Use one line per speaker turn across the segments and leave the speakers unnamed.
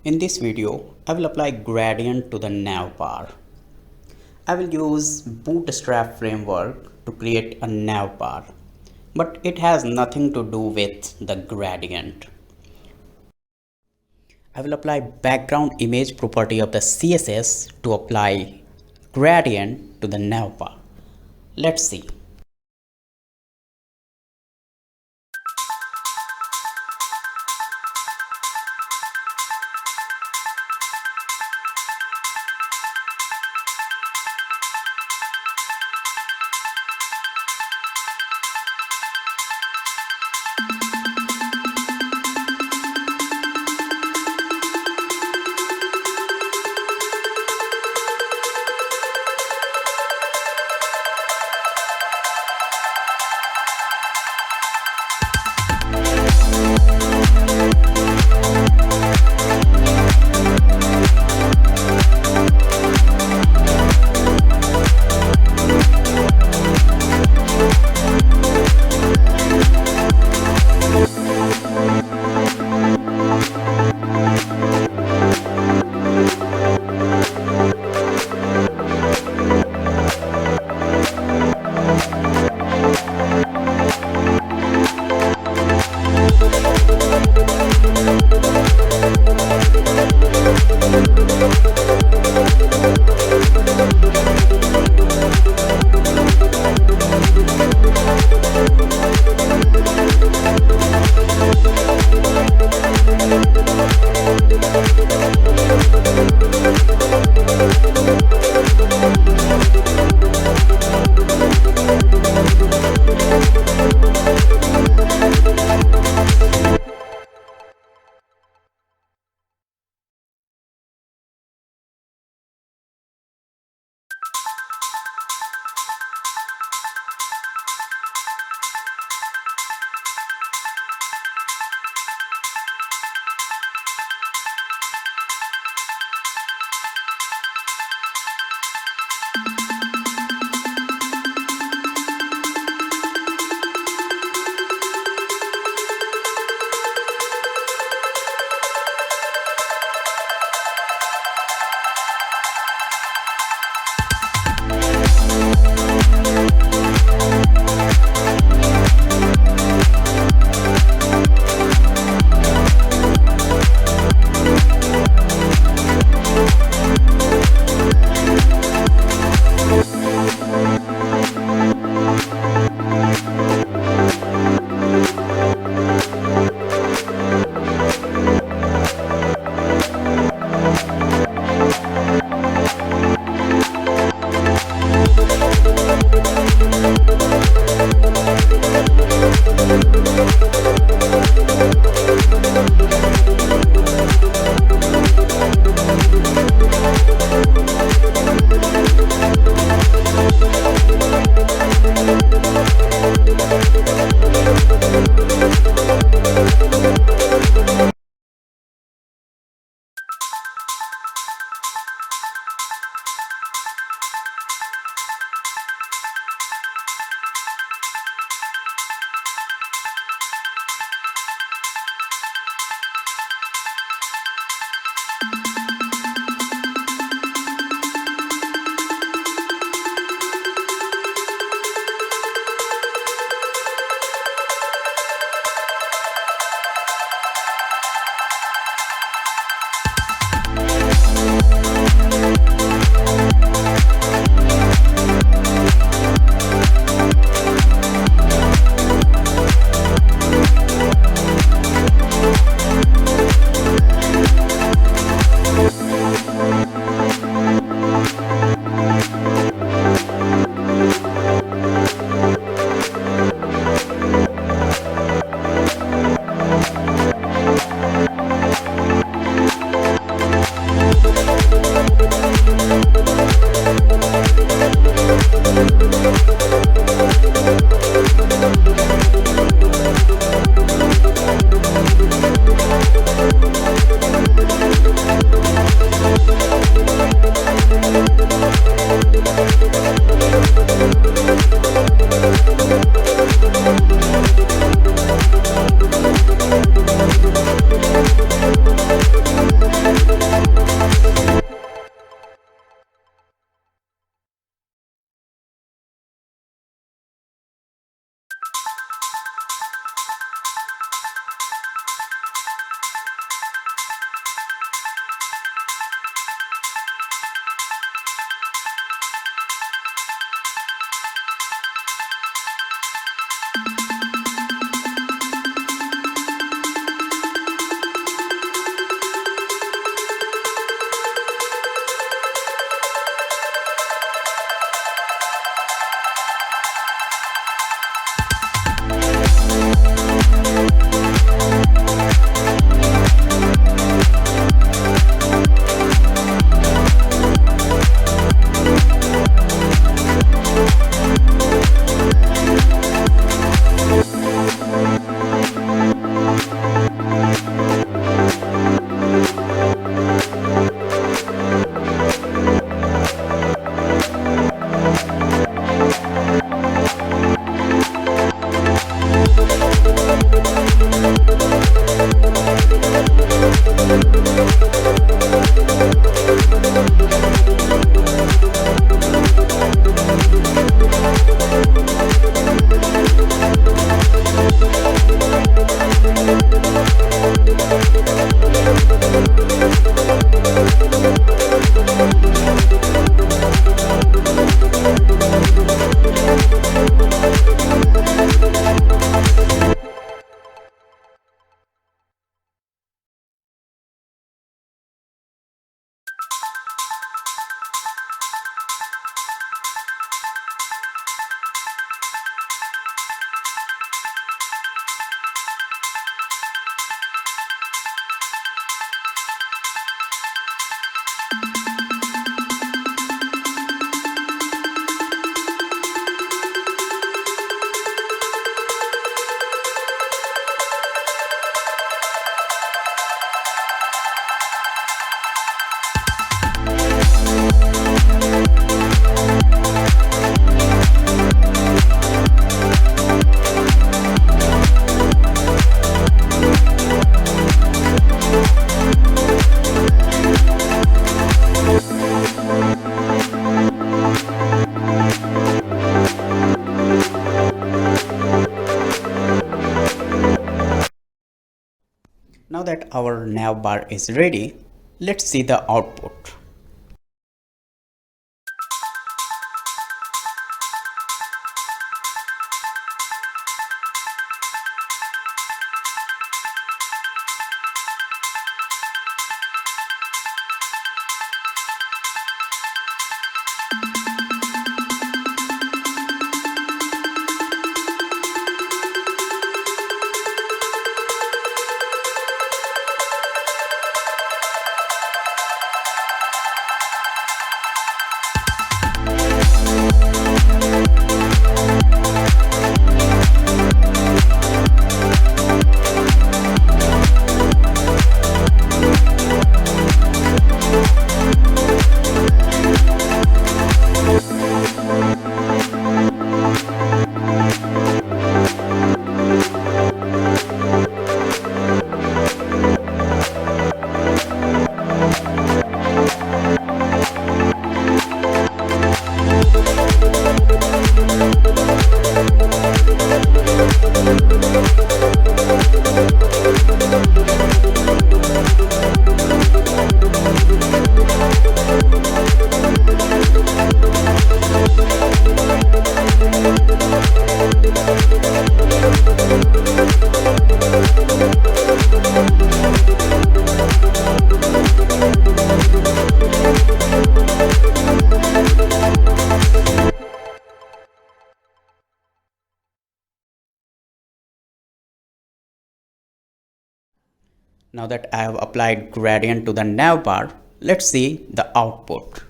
In this video, I will apply gradient to the navbar. I will use Bootstrap framework to create a navbar, but it has nothing to do with the gradient. I will apply background image property of the CSS to apply gradient to the navbar. Let's see. that our navbar is ready, let's see the output. Now that I have applied gradient to the navbar, let's see the output.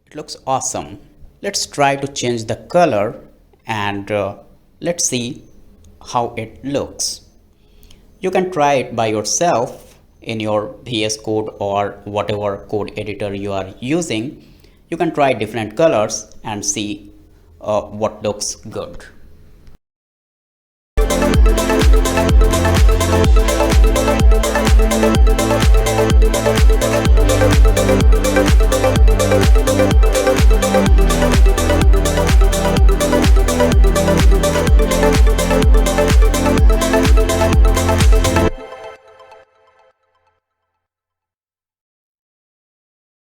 It looks awesome. Let's try to change the color and let's see how it looks. You can try it by yourself in your VS Code or whatever code editor you are using. You can try different colors and see what looks good.